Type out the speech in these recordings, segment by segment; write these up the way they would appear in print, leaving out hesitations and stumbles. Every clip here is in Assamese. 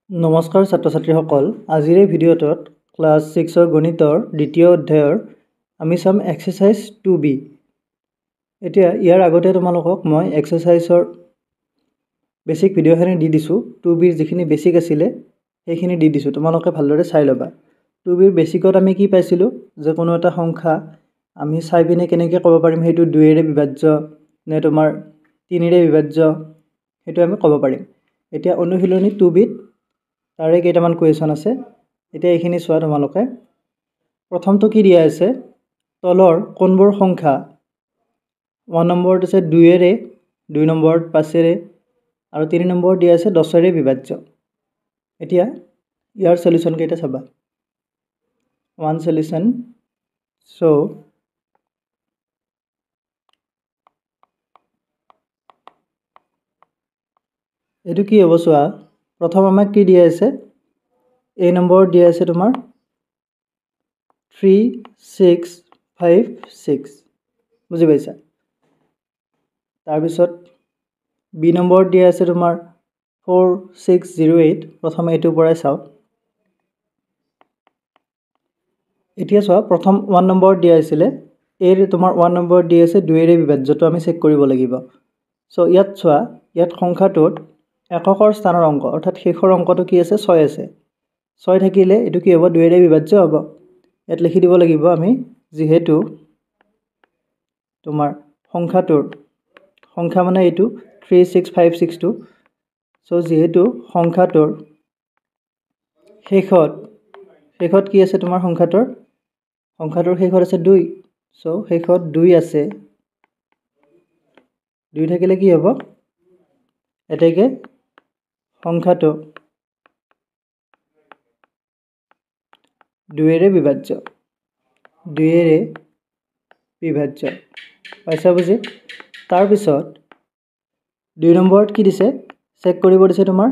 নমস্কাৰ ছাত্ৰ ছাত্ৰীসকল আজিৰ এই ভিডিঅ'টোত ক্লাছ 6 গণিতৰ দ্বিতীয় অধ্যায়ৰ আমি চাম এক্সাৰসাইজ 2b এতিয়া ইয়াৰ আগতে তোমালোকক মই এক্সাৰসাইজৰ বেসিক ভিডিঅ'খিনি দি দিছো 2b যিখিনি বেসিক আছিল সেইখিনি দি দিছো তোমালোকে ভালদৰে চাই লবা 2b বেসিকত আমি কি পাইছিলো যে কোনো এটা সংখ্যা আমি চাই পিনে কেনেকৈ ক'ব পাৰিম হেতু 2 ৰে বিভাজ্য নে তোমাৰ 3 ৰে বিভাজ্য হেতু আমি ক'ব পাৰিম এতিয়া অনুশীলনী 2b তাৰে কেইটামান কোৱেশ্চন আছে এতিয়া এইখিনি চোৱা তোমালোকে প্ৰথমটো কি দিয়া আছে তলৰ কোনবোৰ সংখ্যা 1 নম্বৰত আছে 2 ৰে 2 নম্বৰত 5 ৰে আৰু 3 নম্বৰ দিয়া আছে 10 ৰে বিভাজ্য এতিয়া ইয়াৰ সলিউশন কেইটা চাবা ওয়ান সলিউশন সো এটো কি হ'ব চোৱা প্ৰথম আমাক কি দিয়া আছে A নম্বৰ দিয়া আছে তোমাৰ 3656 বুজি পাইছা তাৰ পিছত B নম্বৰ দিয়া আছে তোমাৰ 4608 প্ৰথম এটো পৰাই চাও এতিয়া চোৱা প্ৰথম 1 নম্বৰ দিয়া আছিল A ৰ তোমাৰ 1 নম্বৰ দিয়া আছে 2 ৰে বিভাজ্যটো আমি চেক কৰিব লাগিব সো ইয়াত চোৱা ইয়াত সংখ্যাটোত এককৰ স্থানৰ অংক অৰ্থাৎ শেষৰ অংকটো কি আছে 6 আছে 6 থাকিলে এটো কি হ'ব 2 ৰে বিভাজ্য হ'ব ইয়াত লিখি দিব লাগিব আমি যেহেতু তোমাৰ সংখ্যা মানে এটো 36562 সো যেহেতু সংখ্যাটোৰ শেষত কি আছে তোমাৰ সংখ্যাটোৰ শেষত আছে 2 সো শেষত 2 আছে 2 থাকিলে কি হ'ব এটাকে সংখ্যাটো 2 ৰে বিভাজ্য পাইছা বুজি তাৰ পিছত 2 নম্বৰত কি দিছে চেক কৰিব দিছে তোমাৰ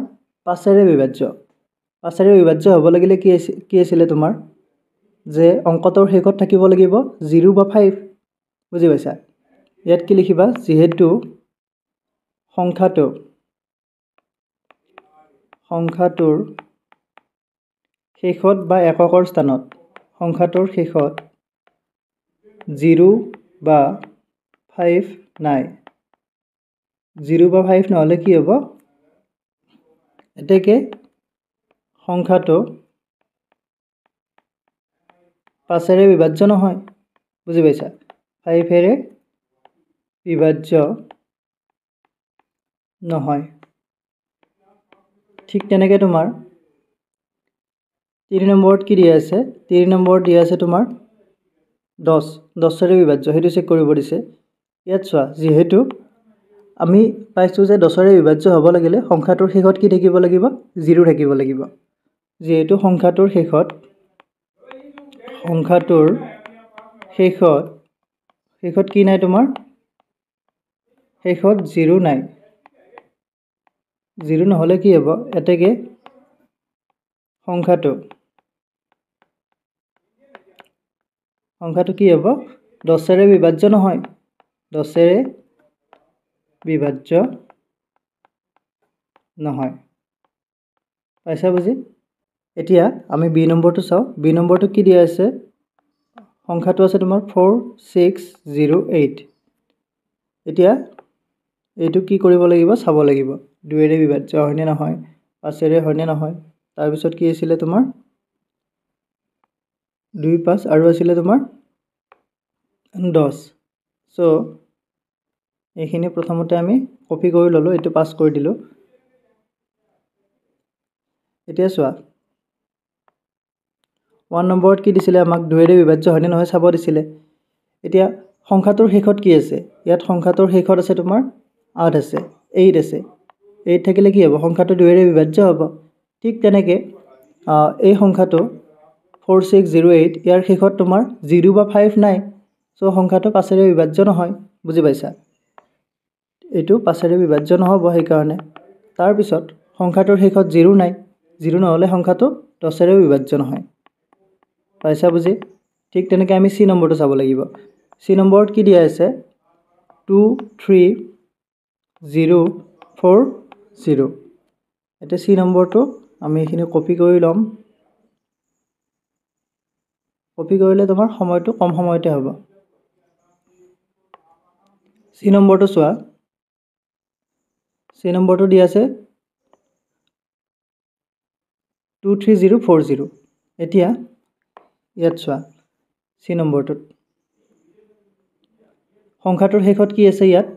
5 ৰে বিভাজ্য হ'ব লাগিলে কি আছিল তোমাৰ যে অংকটোৰ শেষত থাকিব লাগিব 0 বা 5 বুজি পাইছা ইয়াত কি লিখিবা যেহেতু সংখ্যাটোৰ শেষত বা এককৰ স্থানত সংখ্যাটোৰ শেষত 0 বা 5 নাই 0 বা 5 নহলে কি হ'ব এটাকে সংখ্যাটো 5 ৰে বিভাজ্য নহয় বুজি পাইছা 5 ৰে বিভাজ্য নহয় ঠিক তেনেকৈ তোমাৰ 3 নম্বৰত কি দিয়া আছে 3 নম্বৰ দিয়া আছে তোমাৰ 10 ৰে বিভাজ্য হেতু চেক কৰিব দিছে ইয়াত চোৱা যেহেতু আমি পাইছো যে 10 ৰে বিভাজ্য হ'ব লাগিলে সংখ্যাটোৰ শেষত কি থাকিব লাগিব 0 থাকিব লাগিব যেহেতু সংখ্যাটোৰ শেষত কি নাই তোমাৰ শেষত 0 নাই 0 নহলে কি হ'ব এটাকে সংখ্যাটো কি হ'ব 10 ৰে বিভাজ্য নহয় 10 ৰে বিভাজ্য নহয় পাইছা বুজি এতিয়া আমি বি নম্বৰটো চাও বি নম্বৰটো কি দিয়া আছে সংখ্যাটো আছে তোমাৰ 4608 এতিয়া এইটো কি কৰিব লাগিব চাব লাগিব 2 ৰে বিভাজ্য হয়নে নহয় 5 ৰে হয়নে নহয় তাৰ পিছত কি আছিল তোমাৰ 2 5 আৰু আছিল তোমাৰ 10 সো এইখিনি প্ৰথমতে আমি কপি কৰি ললো এটো পাস কৰি দিলো এতিয়া চোৱা 1 নম্বৰত কি দিছিলে আমাক 2 ৰে বিভাজ্য হয়নে নহয় চাব দিছিলে এতিয়া সংখ্যাটোৰ শেষত কি আছে ইয়াত সংখ্যাটোৰ শেষত আছে তোমাৰ 8 আছে 8 আছে 8 থাকিলে কি হ'ব সংখ্যাটো 2 ৰে বিভাজ্য হ'ব ঠিক তেনেকৈ এই সংখ্যাটো 4608 ইয়াৰ শেষত তোমাৰ 0 বা 5 নাই সো সংখ্যাটো 5 ৰে বিভাজ্য নহয় বুজি পাইছা এটো 5 ৰে বিভাজ্য নহব সেই কাৰণে তাৰ পিছত সংখ্যাটোৰ শেষত 0 নাই 0 নহলে সংখ্যাটো 10 ৰে বিভাজ্য নহয় পাইছা বুজি ঠিক তেনেকৈ আমি সি নম্বৰটো চাব লাগিব সি নম্বৰত কি দিয়া আছে 23040 এটা সি নম্বৰটো আমি এইখিনি কপি কৰি ল'ম কপি কৰিলে তোমাৰ সময়টো কম সময়তে হ'ব সি নম্বৰটো চোৱা সি নম্বৰটো দি আছে 23040 এতিয়া ইয়াত চোৱা সি নম্বৰটোত সংখ্যাটোৰ শেষত কি আছে ইয়াত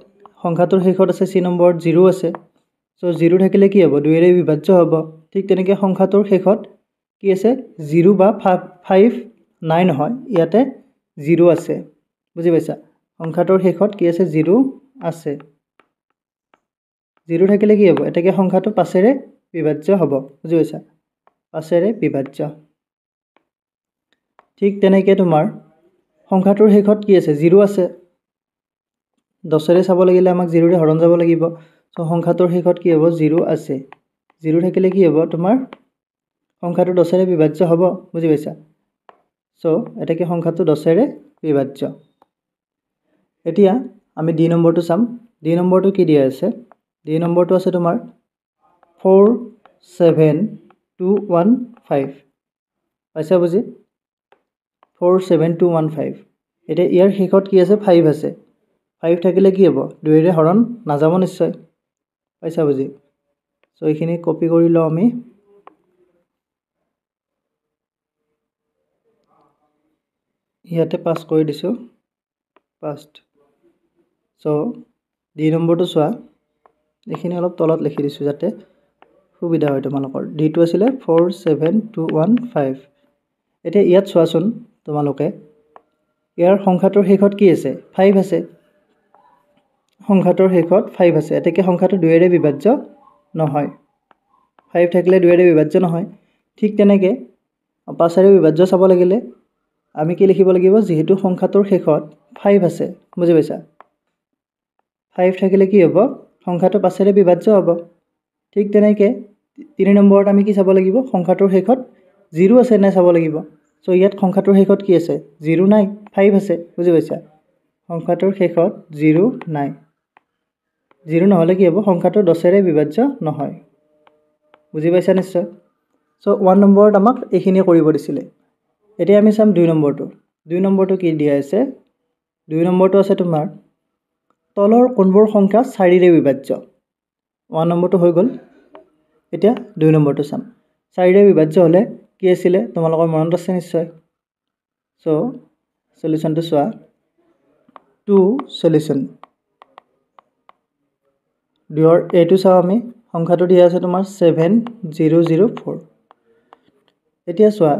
সংখ্যাটোৰ শেষত আছে সি নম্বৰত 0 আছে সো 0 থাকিলে কি হ'ব 2 এৰে বিভাজ্য হ'ব ঠিক তেনেকৈ সংখ্যাটোৰ শেষত কি আছে 0 বা 5 নাই নহয় ইয়াতে 0 আছে বুজি পাইছা সংখ্যাটোৰ শেষত কি আছে 0 আছে 0 থাকিলে কি হ'ব এটাকে সংখ্যাটো 5 এৰে বিভাজ্য হ'ব বুজি পাইছা 5 এৰে বিভাজ্য ঠিক তেনেকৈ তোমাৰ সংখ্যাটোৰ শেষত কি আছে 0 আছে 10 এৰে চাব লাগিলে আমাক 0 ৰে হৰণ যাব লাগিব সো সংখ্যাটোৰ শেষত কি হ'ব 0 আছে 0 থাকিলে কি হ'ব তোমাৰ সংখ্যাটো 10 এৰে বিভাজ্য হ'ব বুজি পাইছা সো এটাকে সংখ্যাটো 10 এৰে বিভাজ্য এতিয়া আমি ডি নম্বৰটো চাম ডি নম্বৰটো কি দিয়া আছে ডি নম্বৰটো আছে তোমাৰ 47215 পাইছা বুজি 47215 এটা ইয়াৰ শেষত কি আছে 5 আছে 5 থাকিলে কি হ'ব 2 এৰে হৰণ নাযাব নিশ্চয় পাইছা বুজি সো এইখিনি কপি কৰি লওঁ আমি ইয়াতে পাস কৰি দিছো পাস্ট সো ডি নম্বৰটো চোৱা এইখিনি অলপ তলত লিখি দিছো যাতে সুবিধা হয় তোমালোকৰ ডি টো আছিল 47215 এতিয়া ইয়াত চোৱাচোন তোমালোকে ইয়াৰ সংখ্যাটোৰ শেষত কি আছে 5 আছে সংখ্যাটোৰ শেষত 5 আছে এটাকে সংখ্যাটো 2 এৰে বিভাজ্য নহয় 5 থাকিলে 2 এৰে বিভাজ্য নহয় ঠিক তেনেকৈ 5 এৰে বিভাজ্য চাব লাগিলে আমি কি লিখিব লাগিব যেহেতু সংখ্যাটোৰ শেষত 5 আছে বুজি পাইছা 5 থাকিলে কি হ'ব সংখ্যাটো 5 এৰে বিভাজ্য হ'ব ঠিক তেনেকৈ 3 নম্বৰত আমি কি চাব লাগিব সংখ্যাটোৰ শেষত 0 আছে নাই চাব লাগিব সো ইয়াত সংখ্যাটোৰ শেষত কি আছে 0 নাই 5 আছে বুজি পাইছা সংখ্যাটোৰ শেষত 0 নাই 0 নহলে কি হ'ব সংখ্যাটো 10 এৰে বিভাজ্য নহয় বুজি পাইছা নিশ্চয় সো 1 নম্বৰত আমাক এইখিনি কৰিব দিছিলে এতিয়া আমি চাম 2 নম্বৰটো কি দিয়া আছে 2 নম্বৰটো আছে তোমাৰ তলৰ কোনবোৰ সংখ্যা 4 ৰে বিভাজ্য 1 নম্বৰটো হৈ গ'ল এতিয়া 2 নম্বৰটো চাম 4 ৰে বিভাজ্য হলে কি আছিল তোমালোকৰ মনত আছে নিশ্চয় সো সলিউশনটো চোৱা 2 সলিউশন দুৰ এটো চাও আমি সংখ্যাটো দিয়া আছে তোমাৰ 7004 এতিয়া চোৱা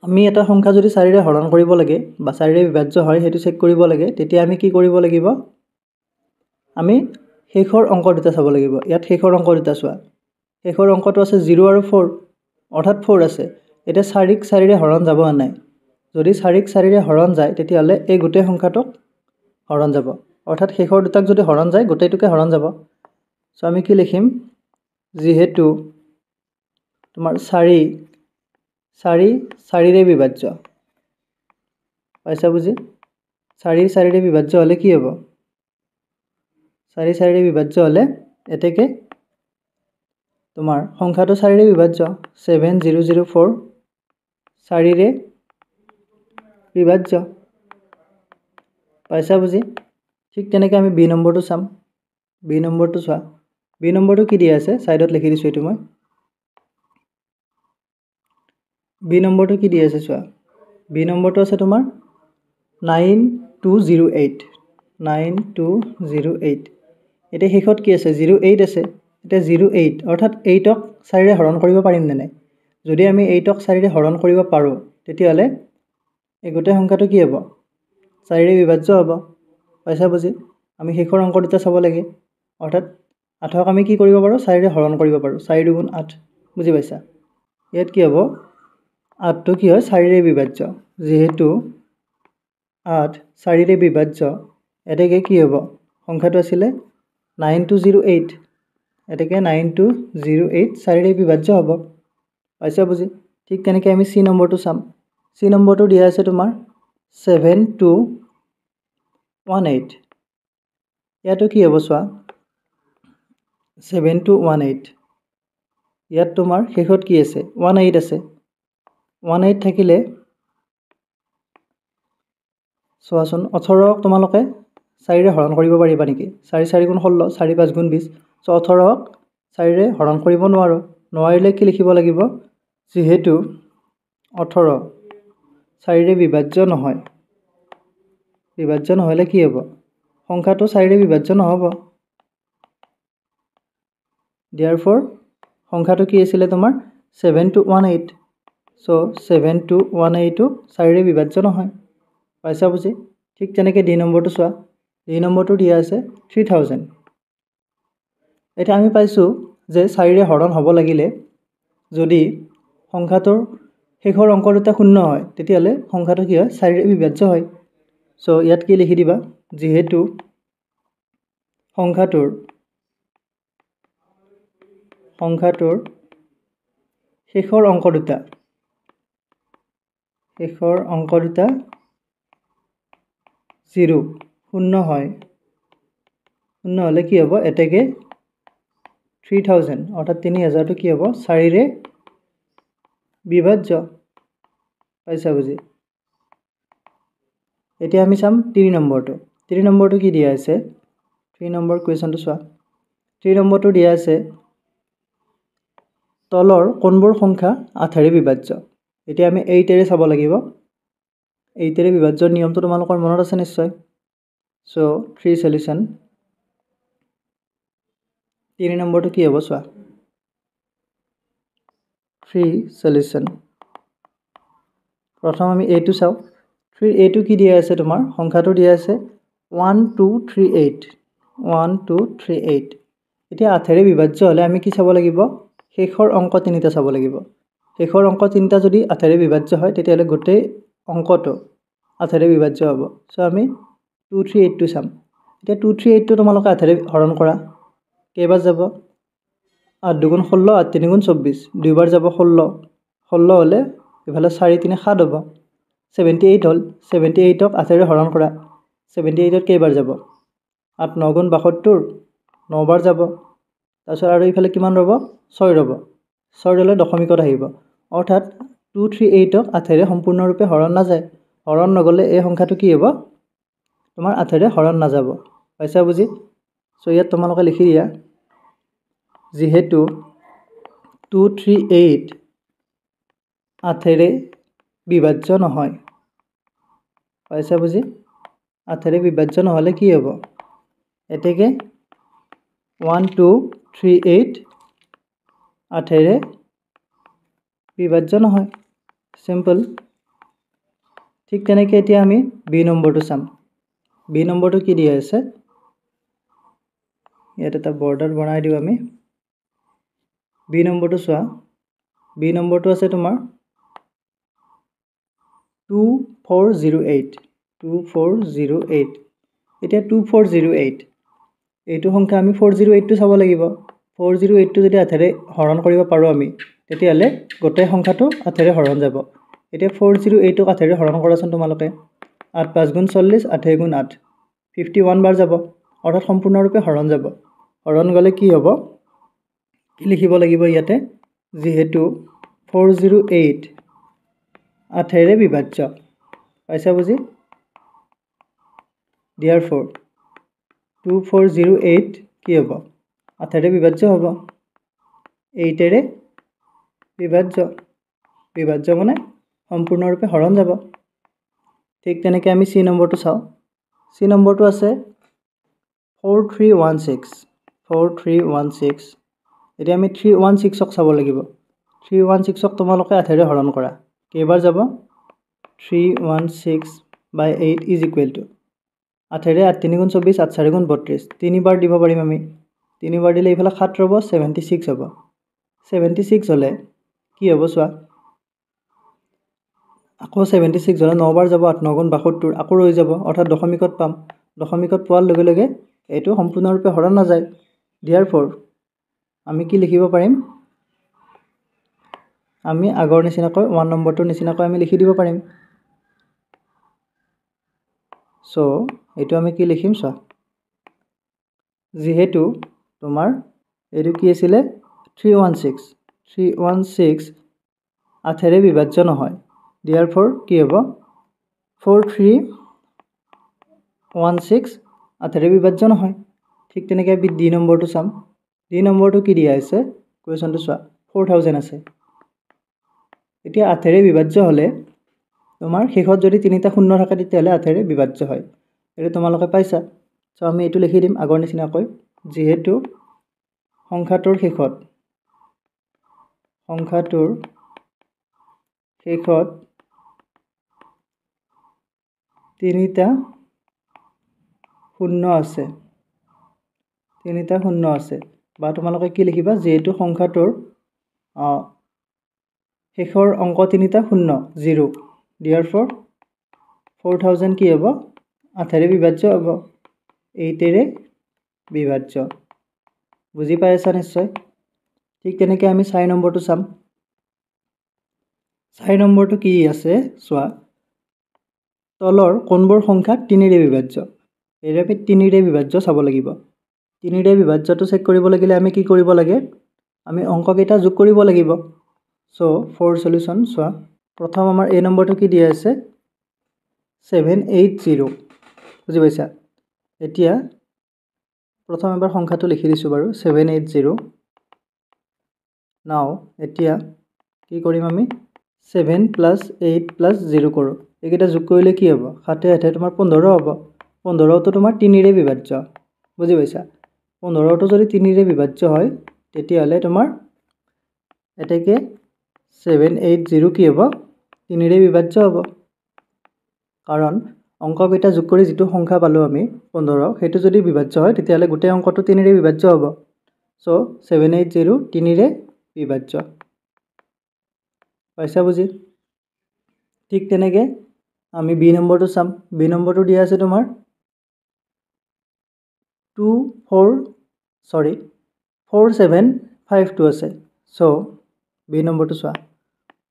আমি এটা সংখ্যা যদি 4 ৰে হৰণ কৰিব লাগে বা 4 ৰে বিভাজ্য হয় হেতু চেক কৰিব লাগে তেতিয়া আমি কি কৰিব লাগিব আমি শেষৰ অংক দুটা চাব লাগিব ইয়াত শেষৰ অংক দুটা চোৱা শেষৰ অংকটো আছে 0 আৰু 4 অৰ্থাৎ 4 আছে এটা 4 ক 4 ৰে হৰণ যাব নাই যদি 4 ক 4 ৰে হৰণ যায় তেতিয়া হলে এই গোটেই সংখ্যাটো হৰণ যাব অৰ্থাৎ শেষৰ দুটাক যদি হৰণ যায় গোটেইটোকে হৰণ যাব সো আমি কি লিখিম যেহেতু তোমাৰ 4 ৰে বিভাজ্য পাইছা বুজি 4 ৰে বিভাজ্য হলে কি হ'ব 4 ৰে বিভাজ্য হলে এতেকে তোমাৰ সংখ্যাটো 4 ৰে বিভাজ্য 7004 4 ৰে বিভাজ্য পাইছা বুজি ঠিক তেনেকৈ আমি বি নম্বৰটো চাম বি নম্বৰটো চোৱা বি নম্বৰটো কি দিয়া আছে সাইডত লিখি দিছো এটো মই বি নম্বৰটো কি দিয়া আছে চোৱা বি নম্বৰটো আছে তোমাৰ 9208 এটা শেষত কি আছে 08 আছে এটা 08 অৰ্থাৎ 8ক 4 ৰে হৰণ কৰিব পাৰিম নে নাই যদি আমি 8ক 4 ৰে হৰণ কৰিব পাৰো তেতিয়া হলে এই গোটেই সংখ্যাটো কি হ'ব 4 ৰে বিভাজ্য হ'ব পাইছা বুজি আমি শেষৰ অংক দুটা চাব লাগে অৰ্থাৎ 8ক আমি কি কৰিব পাৰো 4 ৰে হৰণ কৰিব পাৰো 4 × 8 বুজি পাইছা ইয়াত কি হ'ব 8 টো কি হয় 4 ৰে বিভাজ্য যেহেতু 8 4 ৰে বিভাজ্য এটাকে কি হ'ব সংখ্যাটো আছিল 9208 এটাকে 9208 4 ৰে বিভাজ্য হ'ব পাইছা বুজি ঠিক তেনেকৈ আমি সি নম্বৰটো চাম সি নম্বৰটো দিয়া আছে তোমাৰ 7218 ইয়াতো কি হ'ব চোৱা 7218 ইয়াত তোমাৰ শেষত কি আছে 18 আছে 18 থাকিলে চোৱাচোন 18ক তোমালোকে 4ৰে হৰণ কৰিব পাৰিবা নেকি 4 4 গুণ 16 4 5 গুণ 20 সো 18ক 4ৰে হৰণ কৰিব নোৱাৰিলে কি লিখিব লাগিব যেহেতু 18 4ৰে বিভাজ্য নহয় নহলে কি হ'ব সংখ্যাটো 4ৰে বিভাজ্য নহব therefore সংখ্যাটো কি আছিল তোমাৰ 7 to 18 সো 7 to 18 টো 4ৰে বিভাজ্য নহয় পাইছা বুজি ঠিক তেনেকৈ ডি নম্বৰটো চোৱা ডি নম্বৰটো দিয়া আছে 3000 এটা আমি পাইছো যে 4ৰে হৰণ হ'ব লাগিলে যদি সংখ্যাটোৰ শেষৰ অংক দুটা শূন্য হয় তেতিয়ালে সংখ্যাটো কি হয় 4ৰে বিভাজ্য হয় সো ইয়াত কি লিখি দিবা যেহেতু সংখ্যাটোৰ শেষৰ অংক দুটা 0 শূন্য হয় শূন্য হলে কি হ'ব এতেকে 3000 অৰ্থাৎ 3000 টো কি হ'ব 4ৰে বিভাজ্য পাইছা বুজি এতিয়া আমি চাম 3 নম্বৰটো কি দিয়া আছে 3 নম্বৰ কোৱেশ্চনটো চোৱা 3 নম্বৰটো দিয়া আছে তলৰ কোনবোৰ সংখ্যা 8ৰে বিভাজ্য এতিয়া আমি 8ৰে চাব লাগিব 8ৰে বিভাজ্যৰ নিয়মটো তোমালোকৰ মনত আছে নিশ্চয় সো 3 সলিউশন 3 নম্বৰটো কি হ'ব চোৱা 3 সলিউশন প্ৰথম আমি a টো চাও 3 a টো কি দিয়া আছে তোমাৰ সংখ্যাটো দিয়া আছে 1238 এতিয়া 8ৰে বিভাজ্য হলে আমি কি চাব লাগিব শেষৰ অংক তিনিটা চাব লাগিব শেষৰ অংক তিনিটা যদি 8ৰে বিভাজ্য হয় তেতিয়ালে গোটেই অংকটো 8ৰে বিভাজ্য হ'ব সো আমি 238 টো চাম এতিয়া 238 টো তোমালোকে 8ৰে হৰণ কৰা কেইবাৰ যাব 8 2 গুণ 16 8 3 গুণ 24 দুইবাৰ যাব 16 হলে ইফালে 4 3 7 হ'ব 78 হল 78ক 8ৰে হৰণ কৰা 78ত কেইবাৰ যাব 8 9 গুণ 72 9 বাৰ যাব তাৰপিছত আৰু ইফালে কিমান ৰব 6 ৰব 6 ৰলে দশমিকত আহিব অৰ্থাৎ 238ক 8ৰে সম্পূৰ্ণৰূপে হৰণ নাযায় হৰণ নগলে এই সংখ্যাটো কি হ'ব তোমাৰ 8ৰে হৰণ নাযাব পাইছা বুজি সো ইয়াত তোমালোকে লিখি দিয়া যেহেতু 238 8ৰে বিভাজ্য নহয় পাইছা বুজি 8ৰে বিভাজ্য নহলে কি হ'ব এতেকে 1238 8ৰে বিভাজ্য নহয় সিম্পল ঠিক তেনেকৈ এতিয়া আমি বি নম্বৰটো চাম বি নম্বৰটো কি দিয়া আছে ইয়াত এটা বৰ্ডাৰ বনাই দিও আমি বি নম্বৰটো চোৱা বি নম্বৰটো আছে তোমাৰ 2408 এতিয়া 2408 এইটো সংখ্যা আমি 408 টো চাব লাগিব 408 টো যদি 8ৰে হৰণ কৰিব পাৰো আমি তেতিয়ালে গোটেই সংখ্যাটো 8ৰে হৰণ যাব এতিয়া 408 ক 8ৰে হৰণ কৰাচোন তোমালোকে 8 5 গুণ 40 8 গুণ 8 51 বাৰ যাব অৰ্থাৎ সম্পূৰ্ণৰূপে হৰণ যাব হৰণ গলে কি হ'ব কি লিখিব লাগিব ইয়াতে যেহেতু 408 8ৰে বিভাজ্য পাইছা বুজি therefore 2408 কি হ'ব 8ৰে বিভাজ্য হ'ব 8ৰে বিভাজ্য মানে সম্পূৰ্ণৰূপে হৰণ যাব ঠিক তেনেকৈ আমি সি নম্বৰটো চাও সি নম্বৰটো আছে 4316 এতিয়া আমি 316ক চাব লাগিব 316ক তোমালোকে 8ৰে হৰণ কৰা কেইবাৰ যাব 316 by 8 is equal to 8ৰে 8 3 গুণ 24 8 4 গুণ 32 তিনিবাৰ দিব পাৰিম আমি তিনিবাৰ দিলে ইফালে 7 ৰব 76 হ'ব 76 হলে কি হ'ব চোৱা আকৌ 76 হলে 9 বাৰ যাব 8 9 গুণ 72 আকৌ ৰৈ যাব অৰ্থাৎ দশমিকত পাম দশমিকত পোৱাৰ লগে লগে এইটো সম্পূৰ্ণৰূপে হৰণ নাযায় therefore আমি কি লিখিব পাৰিম আমি আগৰ নিচিনাকৈ 1 নম্বৰটোৰ নিচিনাকৈ আমি লিখি দিব পাৰিম সো এটো আমি কি লিখিম চোৱা যেহেতু তোমাৰ এটো কি আছিল 316 316 8ৰে বিভাজ্য নহয় therefore কি হ'ব 4316 8ৰে বিভাজ্য নহয় ঠিক তেনেকৈ আমি ডি নম্বৰটো চাম ডি নম্বৰটো কি দিয়া আছে কোৱেশ্চনটো চোৱা 4000 আছে এতিয়া 8ৰে বিভাজ্য হলে তোমাৰ শেষত যদি তিনিটা শূন্য থাকে তেতিয়াহলে 8ৰে বিভাজ্য হয় এটো তোমালোকে পাইছা সো আমি এটো লিখি দিম আগৰ নিচিনাকৈ যেহেতু সংখ্যাটোৰ শেষত তিনিটা শূন্য আছে বা তোমালোকে কি লিখিবা যেহেতু সংখ্যাটোৰ শেষৰ অংক তিনিটা শূন্য 0 therefore 4000 কি হ'ব 8ৰে বিভাজ্য হ'ব 8ৰে বিভাজ্য বুজি পাইছা নিশ্চয় ঠিক তেনেকৈ আমি 4 নম্বৰটো চাম 4 নম্বৰটো কি আছে চোৱা তলৰ কোনবোৰ সংখ্যা 3ৰে বিভাজ্য এৰে আমি 3ৰে বিভাজ্য চাব লাগিব 3ৰে বিভাজ্যটো চেক কৰিব লাগিলে আমি কি কৰিব লাগে আমি অংক কেইটা যোগ কৰিব লাগিব সো ফৰ সলিউশন চোৱা প্ৰথম আমাৰ এ নম্বৰটো কি দিয়া আছে 780 বুজি পাইছা এতিয়া প্ৰথম এবাৰ সংখ্যাটো লিখি দিছো বাৰু 780 নাও এতিয়া কি কৰিম আমি 7 + 8 + 0 কৰো এইকেইটা যোগ কৰিলে কি হ'ব 7 8 তোমাৰ 15 হ'ব 15 টো তোমাৰ 3ৰে বিভাজ্য বুজি পাইছা 15 টো যদি 3ৰে বিভাজ্য হয় তেতিয়াহলে তোমাৰ এটাকে 780 কি হ'ব 3ৰে বিভাজ্য হ'ব কাৰণ অংক কেইটা যোগ কৰি যেটো সংখ্যা পালো আমি 15 হেতু যদি বিভাজ্য হয় তেতিয়াহলে গোটেই অংকটো 3ৰে বিভাজ্য হ'ব সো 780 3ৰে বিভাজ্য পাইছা বুজি ঠিক তেনেকৈ আমি বি নম্বৰটো চাম বি নম্বৰটো দিয়া আছে তোমাৰ 4752 আছে সো বি নম্বৰটো চোৱা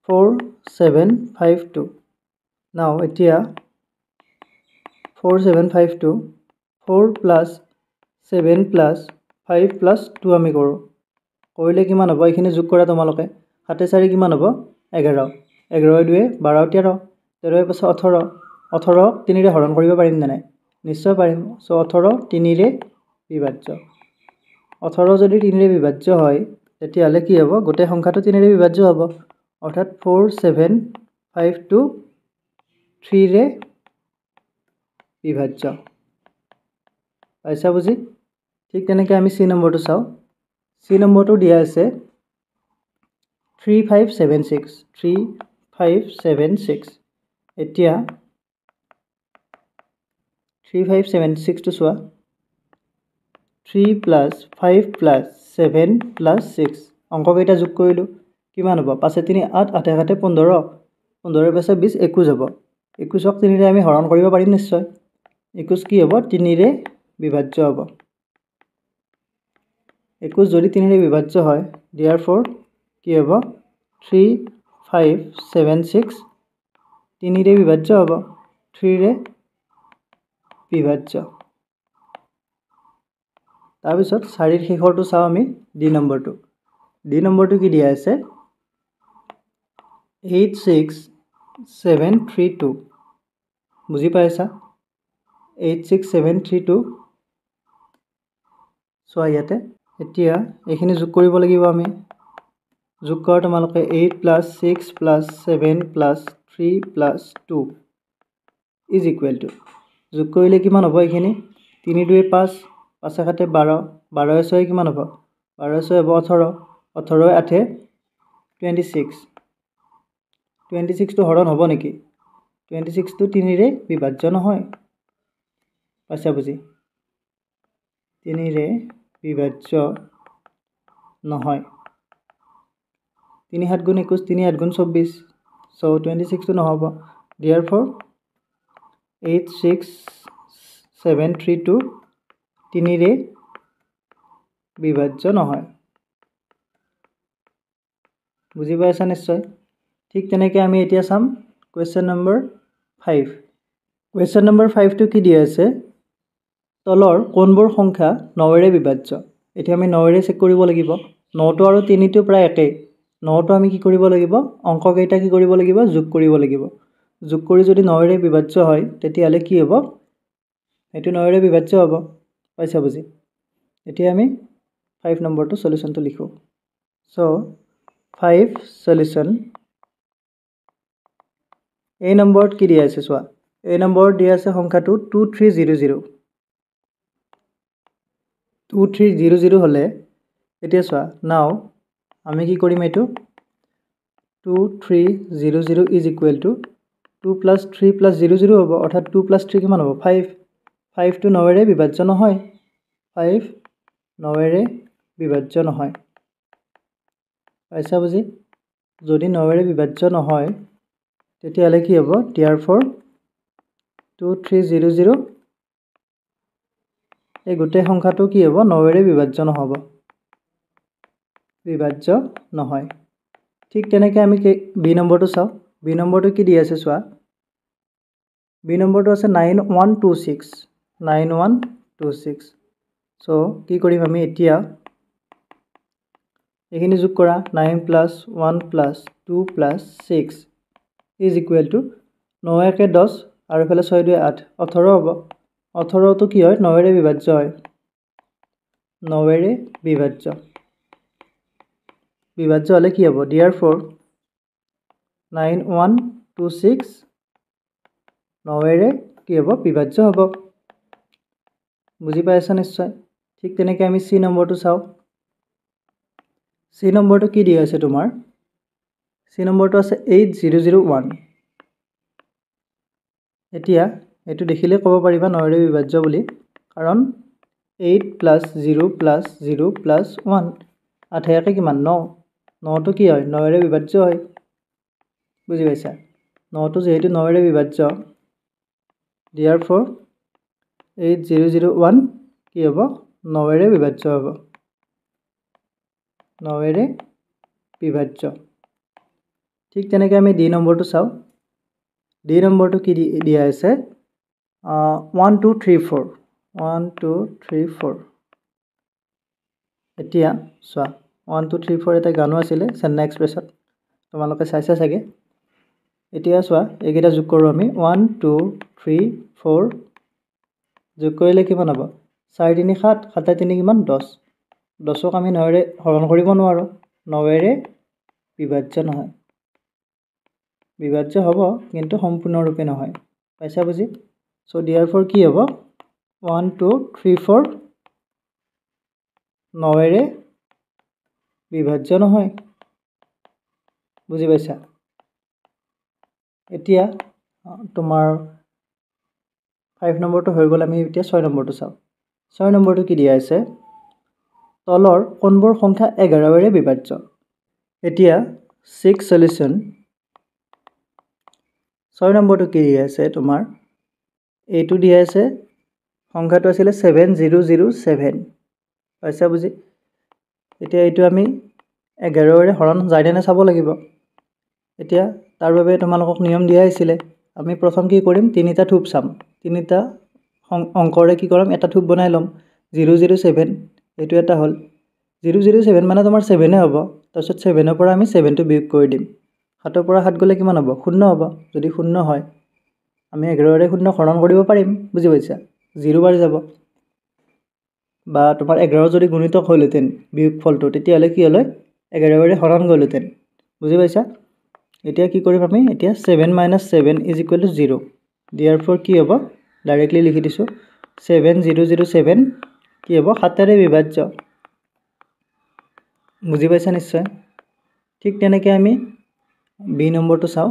4752 নাও এতিয়া 4752 4 + 7 + 5 + 2 আমি কৰো কৰিলে কিমান হ'ব এইখিনি যোগ কৰা তোমালোকে 7 4 কিমান হ'ব 11 11 2 12 13 13 পাছত 18 18 3ৰে হৰণ কৰিব পাৰিম না নাই নিশ্চয় পাৰিম সো 18 3ৰে বিভাজ্য 18 যদি 3ৰে বিভাজ্য হয় তেতিয়াহলে কি হ'ব গোটেই সংখ্যাটো 3ৰে বিভাজ্য হ'ব অৰ্থাৎ 4752 3ৰে বিভাজ্য পাইছা বুজি ঠিক তেনেকৈ আমি সি নম্বৰটো চাও সি নম্বৰটো দিয়া আছে 3576 এতিয়া 3576 টো চোৱা 3 + 5 + 7 + 6 অংক কেইটা যোগ কৰিলো কিমান হ'ব 5 3 8 8 7 15 15 পাছত 20 21 হ'ব 21ক 3ৰে আমি হৰণ কৰিব পাৰিম নিশ্চয় 21 কি হ'ব 3ৰে বিভাজ্য হ'ব 21 যদি 3ৰে বিভাজ্য হয় therefore কি হ'ব 3576 3ৰে বিভাজ্য হ'ব 3ৰে বিভাজ্য তাৰ পিছত 4ৰ শেষৰটো চাও আমি ডি নম্বৰটো কি দিয়া আছে 86732 বুজি পাইছা 86732 চোৱা ইয়াতে এতিয়া এইখিনি যোগ কৰিব লাগিব আমি যোগ কৰা তোমালোকে 8 + 6 + 7 + 3 + 2 = যোগ কৰিলে কিমান হ'ব এইখিনি 3 2 5 5 7 12 12 6 কিমান হ'ব 12 6 হ'ব 18 18 8 26 টো হৰণ হ'ব নেকি 26 টো 3ৰে বিভাজ্য নহয় পাইছা বুজি 3ৰে বিভাজ্য নহয় 3 7 * 21 3 8 * 24 so 26 টো নহব therefore 86732 3ৰে বিভাজ্য নহয় বুজি পাইছা নিশ্চয় ঠিক তেনেকৈ আমি এতিয়া চাম কোৱেশ্চন নম্বৰ 5 কোৱেশ্চন নম্বৰ 5 টো কি দিয়া আছে তলৰ কোনবোৰ সংখ্যা 9ৰে বিভাজ্য এতিয়া আমি 9ৰে চেক কৰিব লাগিব 9 টো আৰু 3 টো প্ৰায় একেই 9টো আমি কি কৰিব লাগিব অংককেইটা কি কৰিব লাগিব যোগ কৰিব লাগিব যোগ কৰি যদি 9ৰে বিভাজ্য হয় তেতিয়াহলে কি হ'ব এটো 9ৰে বিভাজ্য হ'ব পাইছা বুজি এতিয়া আমি 5 নম্বৰটো সলিউশনটো লিখো সো 5 সলিউশন এই নম্বৰত কি দিয়া আছে চোৱা এই নম্বৰত দিয়া আছে সংখ্যাটো 2300 2300 হলে এতিয়া চোৱা নাও আমি কি কৰিম এটো 2300 is equal to 2 plus 3 plus 00 হ'ব অৰ্থাৎ 2 plus 3 কিমান হ'ব 5 5 to 9ৰে বিভাজ্য নহয় 5 9ৰে বিভাজ্য নহয় পাইছা বুজি যদি 9ৰে বিভাজ্য নহয় তেতিয়াহলে কি হ'ব therefore 2300 এই গোটেই সংখ্যাটো কি হ'ব 9ৰে বিভাজ্য নহব বিভাজ্য নহয় ঠিক তেনেকৈ আমি বি নম্বৰটো চাও বি নম্বৰটো কি দি আছে চোৱা বি নম্বৰটো আছে 9126 9126 সো কি কৰিম আমি এতিয়া এখিনি যোগ কৰা 9 plus 1 plus 2 plus 6 is equal to 9 কে 10 আৰু ফেলে 6 2 8 18 হ'ব 18 তো কি হয় 9ৰে বিভাজ্য হয় 9ৰে বিভাজ্য হলে কি হ'ব therefore 9126 9ৰে কি হ'ব বিভাজ্য হ'ব বুজি পাইছা নিশ্চয় ঠিক তেনেকৈ আমি সি নম্বৰটো চাও সি নম্বৰটো কি দিয়া আছে তোমাৰ সি নম্বৰটো আছে 8001 এতিয়া এটো দেখিলে ক'ব পাৰিবা 9ৰে বিভাজ্য বুলি কাৰণ 8 plus 0 plus 0 plus 1 8 কিমান 9 9 তো কি হয় 9ৰে বিভাজ্য হয় বুজি পাইছা 9 তো যেহেতু 9ৰে বিভাজ্য therefore 8001 কি হ'ব 9ৰে বিভাজ্য হ'ব 9ৰে বিভাজ্য ঠিক তেনেকৈ আমি ডি নম্বৰটো চাও ডি নম্বৰটো কি দিয়া আছে 1 2 3 4 1 2 3 4 এতিয়া চোৱা 1 2 3 4 এটা গানো আছিলে চেন্নাই এক্সপ্ৰেছত তোমালোকে চাইছা চাগে এতিয়া চোৱা এইকেইটা যোগ কৰো আমি 1 2 3 4 যোগ কৰিলে কিমান হ'ব 4 3 7 7 3 কিমান 10 10ক আমি 9ৰে হৰণ কৰিব নোৱাৰো 9ৰে বিভাজ্য নহয় বিভাজ্য হ'ব কিন্তু সম্পূৰ্ণৰূপে নহয় পাইছা বুজি সো therefore কি হ'ব 1 2 3 4 9ৰে বিভাজ্য নহয় বুজি পাইছা এতিয়া তোমাৰ 5 নম্বৰটো হৈ গ'ল আমি এতিয়া 6 নম্বৰটো চাও 6 নম্বৰটো কি দিয়া আছে তলৰ কোনবোৰ সংখ্যা 11ৰে বিভাজ্য এতিয়া 6 সলিউশন 6 নম্বৰটো কি দিয়া আছে তোমাৰ এইটো দিয়া আছে সংখ্যাটো আছিল 7007 পাইছা বুজি এতিয়া এইটো আমি 11ৰে হৰণ যায় না চাব লাগিব এতিয়া তাৰ বাবে তোমালোকক নিয়ম দিয়া হৈছিল আমি প্ৰথম কি কৰিম তিনিটা থুপ চাম তিনিটা অংকৰে কি কৰিম এটা থুপ বনাই লম 007 এটো এটা হল 007 মানে তোমাৰ 7 এ হ'ব তাৰছত 7 ৰ পৰা আমি 7 টো বিয়োগ কৰি দিম 7 ৰ পৰা 7 গলে কিমান হ'ব 0 হ'ব যদি 0 হয় আমি 11ৰে 0 হৰণ কৰিব পাৰিম বুজি পাইছা 0 বাৰ যাব বা তোমাৰ 11 যদি গুণিতক হলতেন বিয়োগ ফলটো তেতিয়ালে কি হলে 11ৰে হৰণ গলতেন বুজি পাইছা এতিয়া কি কৰিম আমি এতিয়া 7 - 7 = 0 therefore কি হ'ব ডাইৰেক্টলি লিখি দিছো 7007 কি হ'ব 7ৰে বিভাজ্য বুজি পাইছা নিশ্চয় ঠিক তেনেকৈ আমি বি নম্বৰটো চাও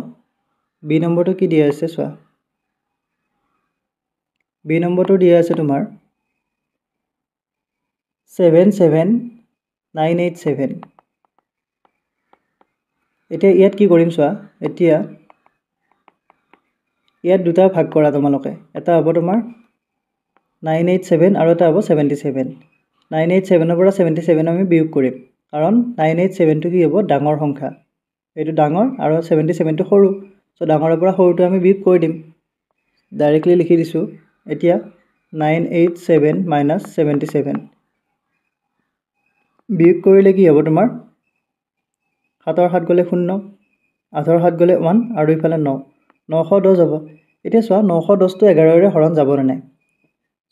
বি নম্বৰটো কি দিয়া আছে চোৱা বি নম্বৰটো দিয়া আছে তোমাৰ 77987 এতিয়া ইয়াত কি কৰিম চোৱা এতিয়া ইয়াত দুটা ভাগ কৰা তোমালোকে এটা হ'ব তোমাৰ 987 আৰু এটা হ'ব 77 987 ৰ পৰা 77 আমি বিয়োগ কৰিম কাৰণ 987 টো কি হ'ব ডাঙৰ সংখ্যা এইটো ডাঙৰ আৰু 77 টো সৰু সো ডাঙৰৰ পৰা সৰুটো আমি বিয়োগ কৰি দিম ডাইৰেক্টলি লিখি দিছো এতিয়া 987 - 77 বিয়োগ কৰিলে কি হ'ব তোমাৰ 7ৰ 7 গ'লে 0 8ৰ 7 গ'লে 1 আৰু ইফালে 9 910 হ'ব এতিয়া চোৱা 910টো 11ৰে হৰণ যাব নে নাই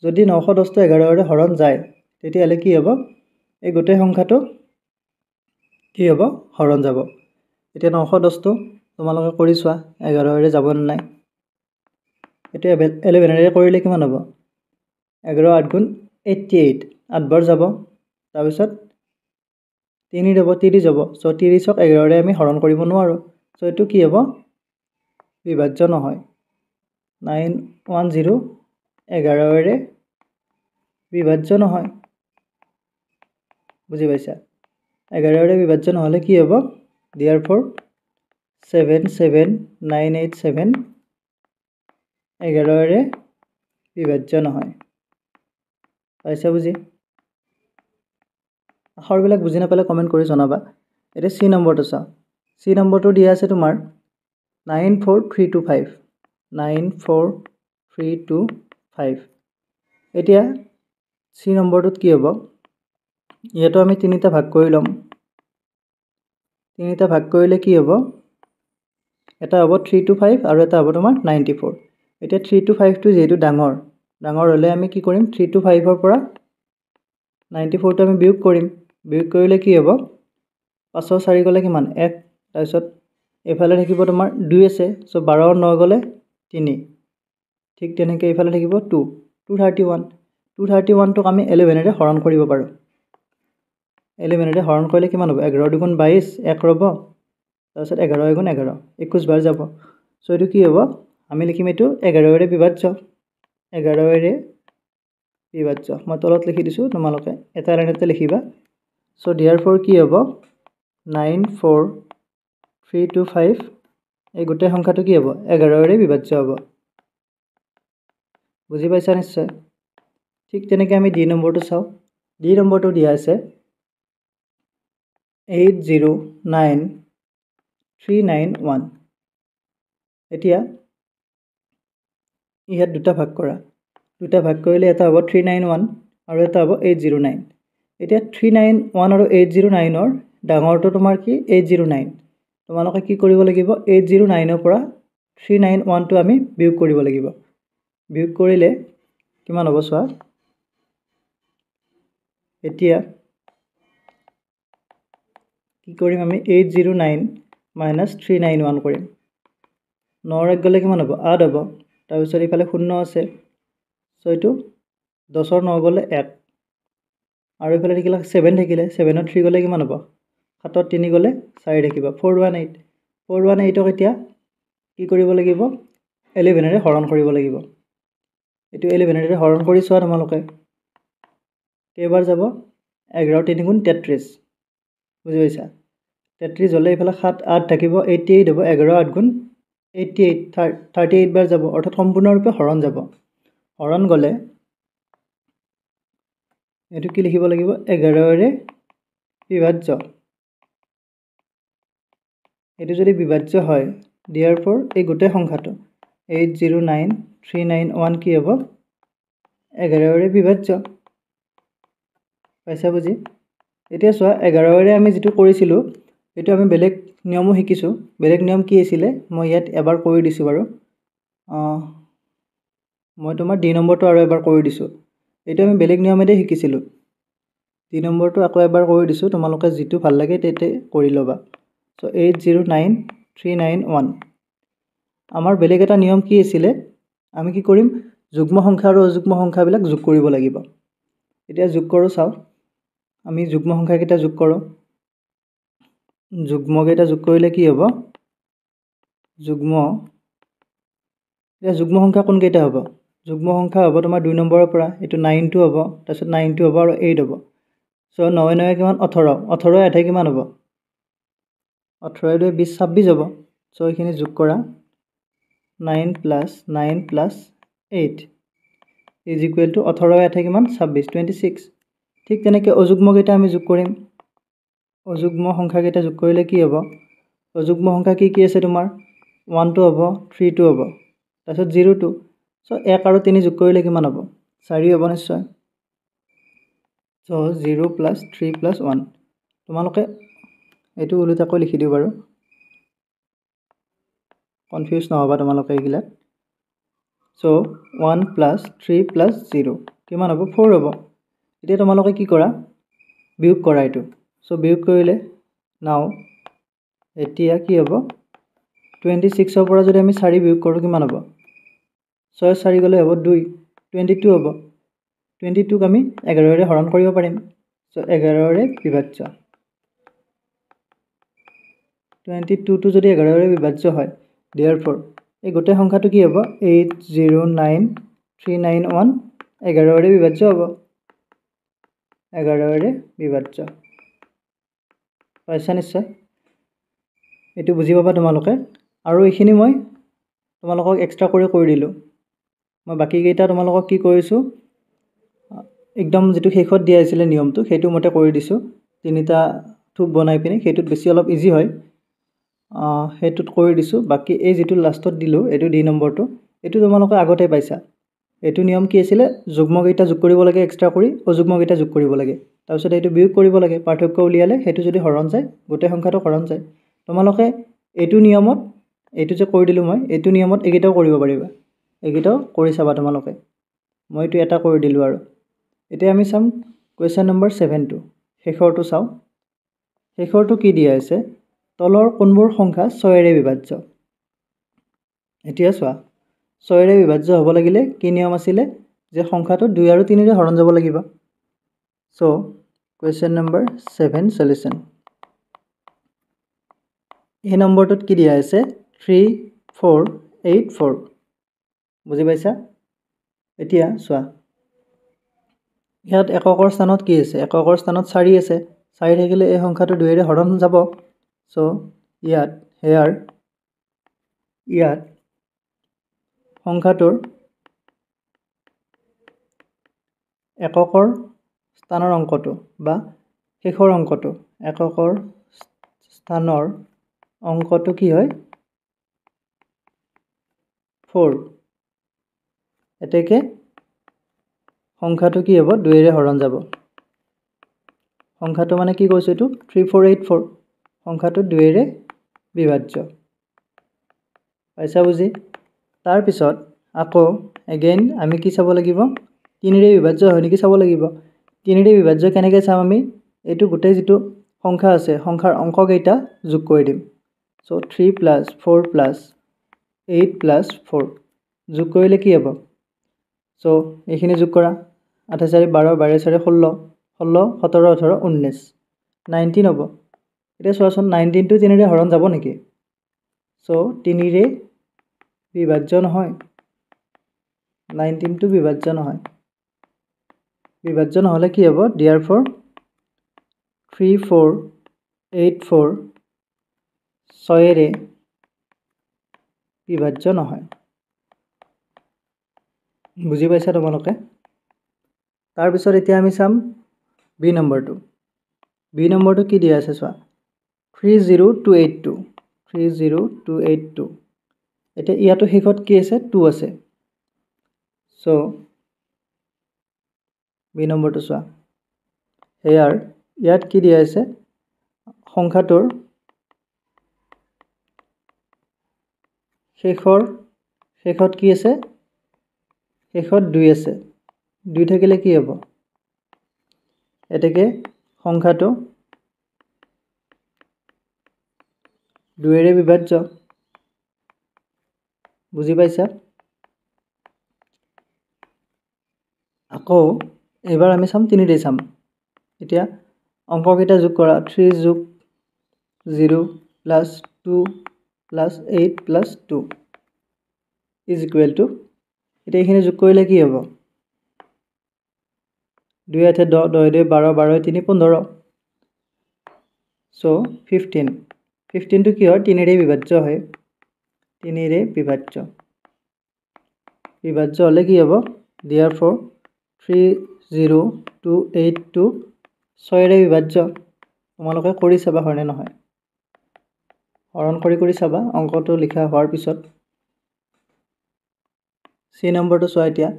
যদি 910টো 11ৰে হৰণ যায় তেতিয়াহ'লে কি হ'ব এই গোটেই সংখ্যাটো কি হ'ব হৰণ যাব এতিয়া 910টো তোমালোকে কৰি চোৱা 11ৰে যাব নে নাই এতিয়া 11ৰে কৰিলে কিমান হ'ব 11 8 গুণ 88 8 বাৰ যাব তাৰপিছত 3 যাব 30 যাব সো 30ক 11ৰে আমি হৰণ কৰিব নোৱাৰো সো এটো কি হ'ব বিভাজ্য নহয় 910 11ৰে বিভাজ্য নহয় বুজি পাইছা 11ৰে বিভাজ্য নহলে কি হ'ব therefore 77987 11ৰে বিভাজ্য নহয় পাইছা বুজি আখৰবিলাক বুজি নাপালে কমেন্ট কৰি জনাবা এটা সি নম্বৰটো চাও সি নম্বৰটো দিয়া আছে তোমাৰ 94325 94325 এতিয়া সি নম্বৰটোত কি হ'ব ইয়াতো আমি তিনিটা ভাগ কৰি লম তিনিটা ভাগ কৰিলে কি হ'ব এটা হ'ব 325 আৰু এটা হ'ব তোমাৰ 94 এতিয়া 325 টো যেটো ডাঙৰ হলে আমি কি কৰিম 325 ৰ পৰা 94 টো আমি বিয়োগ কৰিলে কি হ'ব 5 4 গলে কিমান 1 তাৰপিছত এফালে থাকিব তোমাৰ 2 আছে সো 12 আৰু 9 গলে 3 ঠিক তেনেকৈ এফালে থাকিব 2 231 টোক আমি 11 ৰে হৰণ কৰিব পাৰো 11 ৰে হৰণ কৰিলে কিমান হ'ব 11 2 গুণ 22 1 ৰব তাৰপিছত 11 গুণ 11 21 বাৰ যাব সো এটো কি হ'ব আমি লিখিম এটো 11ৰে বিভাজ্য 11ৰে বিভাজ্য মই তলত লিখি দিছো তোমালোকে এটা লাইনতে লিখিবা সো therefore কি হ'ব 94325 এই গোটেই সংখ্যাটো কি হ'ব 11ৰে বিভাজ্য হ'ব বুজি পাইছা নিশ্চয় ঠিক তেনেকৈ আমি ডি নম্বৰটো চাও ডি নম্বৰটো দিয়া আছে 809391 এতিয়া ইয়াত দুটা ভাগ কৰিলে এটা হ'ব 391 আৰু এটা হ'ব 809 এতিয়া 391 আৰু 809 ৰ ডাঙৰটো তোমাৰ কি 809 তোমালোকে কি কৰিব লাগিব 809 ৰ পৰা 391 টো আমি বিয়োগ কৰিব লাগিব বিয়োগ কৰিলে কিমান হ'ব চোৱা এতিয়া কি কৰিম আমি 809 - 391 কৰিম 9 ৰ গলে কিমান হ'ব 8 হ'ব তাৰপিছত ইফালে 0 আছে সো এটো 10 ৰ 9 গলে 1 আৰু ইফালে থাকিলে 7 থাকিলে 7 ৰ 3 গলে কিমান হ'ব 7 ৰ 3 গলে 4 থাকিব 418ক এতিয়া কি কৰিব লাগিব 11 ৰে হৰণ কৰিব লাগিব এটো 11 ৰে হৰণ কৰি চোৱা তোমালোকে কেইবাৰ যাব 11 3 গুণ 33 বুজি পাইছা 33 হলে ইফালে 7 8 থাকিব 88 হ'ব 11 8 গুণ 88 38 বাৰ যাব অৰ্থাৎ সম্পূৰ্ণৰূপে হৰণ যাব হৰণ গলে এটো কি লিখিব লাগিব 11ৰে বিভাজ্য এটো যদি বিভাজ্য হয় therefore এই গোটেই সংখ্যাটো 809391 কি হ'ব 11ৰে বিভাজ্য পাইছা বুজি এতিয়া চোৱা 11ৰে আমি যেটো কৰিছিলো এটো আমি বেলেগ নিয়মো শিকিছো বেলেগ নিয়ম কি আছিল মই ইয়াত এবাৰ কৰি দিছো বাৰু মই তোমাৰ ডি নম্বৰটো আৰু এবাৰ কৰি দিছো এটো আমি বেলেগ নিয়মেৰে শিকিছিলো ডি নম্বৰটো আকৌ এবাৰ কৰি দিছো তোমালোকে যেটো ভাল লাগে তেতে কৰি লবা সো 809391 আমাৰ বেলেগ এটা নিয়ম কি আছিল আমি কি কৰিম যুগ্ম সংখ্যা আৰু অযুগ্ম সংখ্যাবিলাক যোগ কৰিব লাগিব এতিয়া যোগ কৰো চাও আমি যুগ্ম সংখ্যা কেইটা যোগ কৰো যুগ্ম কেইটা যোগ কৰিলে কি হ'ব যুগ্ম সংখ্যা কোন কেইটা হ'ব যুগ্ম সংখ্যা হ'ব তোমাৰ 2 নম্বৰৰ পৰা এটো 9 টো হ'ব তাৰপিছত 9 টো হ'ব আৰু 8 হ'ব সো 9 9 কিমান 18 18 8 কিমান হ'ব 18 2 20 26 হ'ব সো এইখিনি যোগ কৰা 9 + 9 + 8 is equal to 18 8 কিমান 26 26 ঠিক তেনেকৈ অযুগ্ম কেইটা আমি যোগ কৰিম অযুগ্ম সংখ্যা কেইটা যোগ কৰিলে কি হ'ব অযুগ্ম সংখ্যা কি আছে তোমাৰ 1 টো হ'ব 3 টো হ'ব তাৰপিছত 0 টো সো 1 আৰু 3 যোগ কৰিলে কিমান হ'ব 4 হ'ব নিশ্চয় সো 0 + 3 + 1 তোমালোকে এইটো ওলোটাকৈ লিখি দিওঁ বাৰু, কনফিউজ নহ'বা তোমালোকে এইগিলাক। চ' 1 + 3 + 0 কিমান হ'ব? 4 হ'ব। এতিয়া তোমালোকে কি কৰা? বিয়োগ কৰা এইটো। চ' বিয়োগ কৰিলে নাও এতিয়া কি হ'ব? 26ৰ পৰা যদি আমি 4 বিয়োগ কৰোঁ কিমান হ'ব? 6 4 গ'লে হ'ব 2, 22 হ'ব। 22ক আমি 11ৰে হৰণ কৰিব পাৰিম। চ' 11ৰে বিভাজ্য। 22টো যদি 11ৰে বিভাজ্য হয়, therefore এই গোটেই সংখ্যাটো কি হ'ব? 809391 11ৰে বিভাজ্য হ'ব। 11ৰে বিভাজ্য। পাইছা নিশ্চয়? এইটো বুজি পাবা তোমালোকে। আৰু এইখিনি মই তোমালোকক এক্সট্ৰা কৰি দিলোঁ। মই বাকীকেইটা তোমালোকক কি কৰিছোঁ, একদম যিটো শেষত দিয়া আছিলে নিয়মটো সেইটো মতে কৰি দিছোঁ। 3টা থোপ বনাই পিনে সেইটোত বেছি অলপ ইজি হয়, সেইটোত কৰি দিছোঁ। বাকী এই যিটো লাষ্টত দিলোঁ এইটো D নম্বৰটো, এইটো তোমালোকে আগতে পাইছা। এইটো নিয়ম কি আছিলে? যুগ্মকেইটা যোগ কৰিব লাগে এক্সট্ৰা কৰি, অযুগ্মকেইটা যোগ কৰিব লাগে। তাৰপিছত এইটো বিয়োগ কৰিব লাগে, পাৰ্থক্য উলিয়ালে সেইটো যদি হৰণ যায় গোটেই সংখ্যাটো হৰণ যায়। তোমালোকে এইটো নিয়মত, এইটো যে কৰি দিলোঁ মই, এইটো নিয়মত এইকেইটাও কৰিব পাৰিবা। এইকেইটাও কৰি চাবা তোমালোকে। মইতো এটা কৰি দিলোঁ আৰু। এতিয়া আমি চাম কুৱেশ্যন নম্বৰ 7টো। শেষৰটো চাওঁ। শেষৰটো কি দিয়া আছে? তলৰ কোনবোৰ সংখ্যা 6ৰে বিভাজ্য? এতিয়া চোৱা, 6ৰে বিভাজ্য হ'ব লাগিলে কি নিয়ম আছিলে? যে সংখ্যাটো 2 আৰু 3ৰে হৰণ যাব লাগিব। চ' কুৱেশ্যন নম্বৰ 7 সলিউশ্যন। এই নম্বৰটোত কি দিয়া আছে? 3484। বুজি পাইছা? এতিয়া চোৱা, ইয়াত এককৰ স্থানত কি আছে? এককৰ স্থানত 4 আছে। 4 থাকিলে এই সংখ্যাটো 2ৰে হৰণ যাব। চ' ইয়াত সংখ্যাটোৰ এককৰ স্থানৰ অংকটো বা শেষৰ অংকটো, এককৰ স্থানৰ অংকটো কি হয়? 4। এতেকে সংখ্যাটো কি হ'ব? 2ৰে হৰণ যাব। সংখ্যাটো মানে কি কৈছোঁ এইটো? 3484। সংখ্যাটো 2ৰে বিভাজ্য। পাইছা বুজি? তাৰপিছত আকৌ এগেইন আমি কি চাব লাগিব? 3ৰে বিভাজ্য হয় নেকি চাব লাগিব। 3ৰে বিভাজ্য কেনেকৈ চাম আমি? এইটো গোটেই যিটো সংখ্যা আছে, সংখ্যাৰ অংককেইটা যোগ কৰি দিম। চ' 3 + 4 + 8 + 4 যোগ কৰিলে কি হ'ব? চ' এইখিনি যোগ কৰা। 8 4 12, 12 4 16, 16 17 18 19, 19 হ'ব। এতিয়া চোৱাচোন, 19টো 3ৰে হৰণ যাব নেকি? চ' 3ৰে বিভাজ্য নহয়। 19টো বিভাজ্য নহয়। বিভাজ্য নহ'লে কি হ'ব? therefore 3484 6ৰে বিভাজ্য নহয়। বুজি পাইছা তোমালোকে? তাৰপিছত এতিয়া আমি চাম বি নম্বৰটো। বি নম্বৰটো কি দিয়া আছে চোৱা, 30282। 30282। এতিয়া ইয়াতো শেষত কি আছে? 2 আছে। চ' বি নম্বৰটো চোৱা, ইয়াত কি দিয়া আছে? সংখ্যাটোৰ শেষত কি আছে? শেষত 2 আছে। 2 থাকিলে কি হ'ব? এতেকে সংখ্যাটো 2ৰে বিভাজ্য। বুজি পাইছা? আকৌ এইবাৰ আমি চাম 3ৰে চাম। এতিয়া অংককেইটা যোগ কৰা। 3 যোগ 0 + 2 + 8 + 2 ইজ ইকুৱেল টু, এতিয়া এইখিনি যোগ কৰিলে কি হ'ব? 2 8 10, 10 2 12, 12 3 15। চ' 15। 15টো কি হয়? 3ৰে বিভাজ্য হয়। 3ৰে বিভাজ্য। বিভাজ্য হ'লে কি হ'ব? therefore 30282 6ৰে বিভাজ্য। তোমালোকে কৰি চাবা হয়নে নহয়। হৰণ কৰি চাবা অংকটো লিখা হোৱাৰ পিছত। চি নম্বৰটো চোৱা এতিয়া।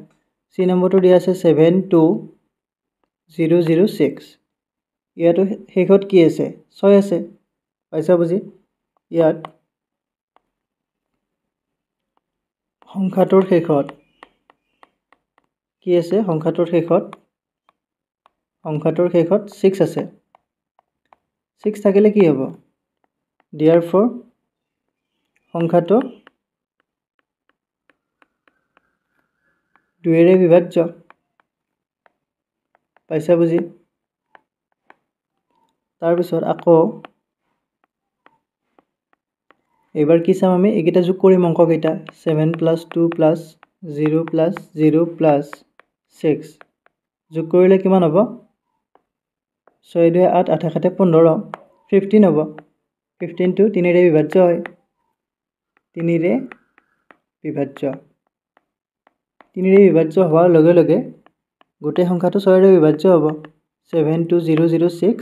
চি নম্বৰটো দিয়া আছে 72006। ইয়াতো শেষত কি আছে? 6 আছে। পাইছা বুজি ইয়াত সংখ্যাটোৰ শেষত কি আছে সংখ্যাটোৰ শেষত 6 আছে 6 থাকিলে কি হ'ব therefore সংখ্যাটো 2 এৰে বিভাজ্য পাইছা বুজি তাৰ পিছত আকৌ এবাৰ কি চাম আমি এইকেইটা যোগ কৰিম অংক কেইটা 7 + 2 + 0 + 0 + 6 যোগ কৰিলে কিমান হ'ব 6 2 8 8 7 15 15 হ'ব 15 টো 3 ৰে বিভাজ্য হয় 3 ৰে বিভাজ্য 3 ৰে বিভাজ্য হোৱাৰ লগে লগে গোটেই সংখ্যাটো 6 ৰে বিভাজ্য হ'ব 72006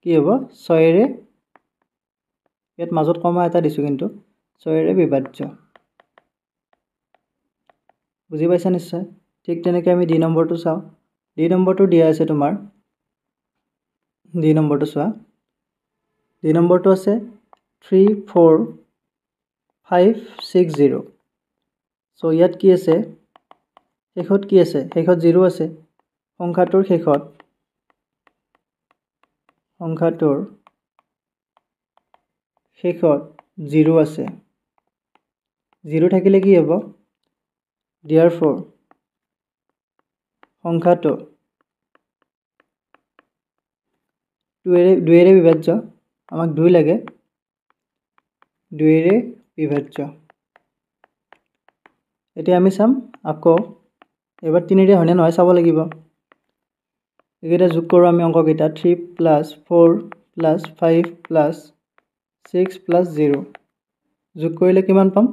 কি হ'ব 6 ৰে ইয়াত মাজত কমা এটা দিছো কিন্তু 6 ৰে বিভাজ্য বুজি পাইছা নিশ্চয় ঠিক তেনেকৈ আমি ডি নম্বৰটো চাওঁ ডি নম্বৰটো দিয়া আছে তোমাৰ ডি নম্বৰটো চোৱা ডি নম্বৰটো আছে 34560 সো ইয়াত কি আছে শেষত কি আছে শেষত 0 আছে সংখ্যাটোৰ শেষত 0 আছে 0 থাকিলে কি হ'ব therefore সংখ্যাটো 2 এৰে বিভাজ্য আমাক 2 লাগে 2 এৰে বিভাজ্য এতিয়া আমি চাম আকৌ এবাৰ 3 ৰে হয়নে নহয় চাব লাগিব এইকেইটা যোগ কৰোঁ আমি অংক কেইটা 3 + 4 + 5 + 6 + 0 যোগ কৰিলে কিমান পাম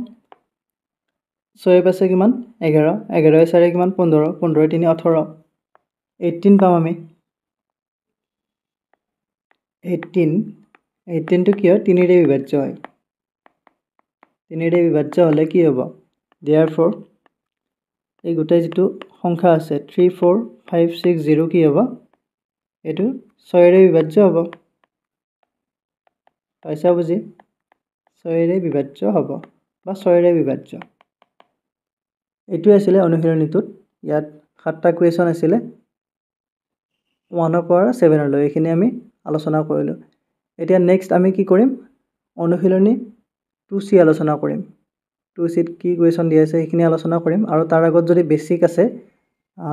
6 পাছে কিমান 11 11 4 কিমান 15 15 3 18 18 পাম আমি 18 টো কি হয় 3 ৰে বিভাজ্য হয় 3 ৰে বিভাজ্য হলে কি হ'ব therefore এই গোটেই যেটো সংখ্যা আছে 34560 কি হ'ব এটো 6 ৰে বিভাজ্য হ'ব পাইছা বুজি 6 ৰে বিভাজ্য হ'ব বা 6 ৰে বিভাজ্য এটো আছিল অনুশীলনীটোত ইয়াত 7টা কোৱেশ্চন আছিল 1 ৰ পৰা 7 লৈ এখিনি আমি আলোচনা কৰিলো এতিয়া নেক্সট আমি কি কৰিম অনুশীলনী 2C আলোচনা কৰিম 2C কি কোৱেশ্চন দিয়া আছে এখিনি আলোচনা কৰিম আৰু তাৰ আগত যদি বেসিক আছে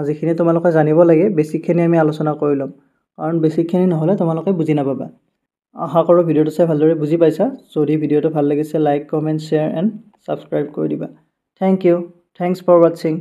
যেখিনি তোমালোকে জানিব লাগে বেসিকখিনি আমি আলোচনা কৰিলম কাৰণ বেসিকখিনি নহলে তোমালোকে বুজি নাপাবা আশা কৰো ভিডিওটো চাই ভালদৰে বুজি পাইছা যদি ভিডিওটো ভাল লাগিছে like comment share and subscribe কৰি দিবা thank you thanks for watching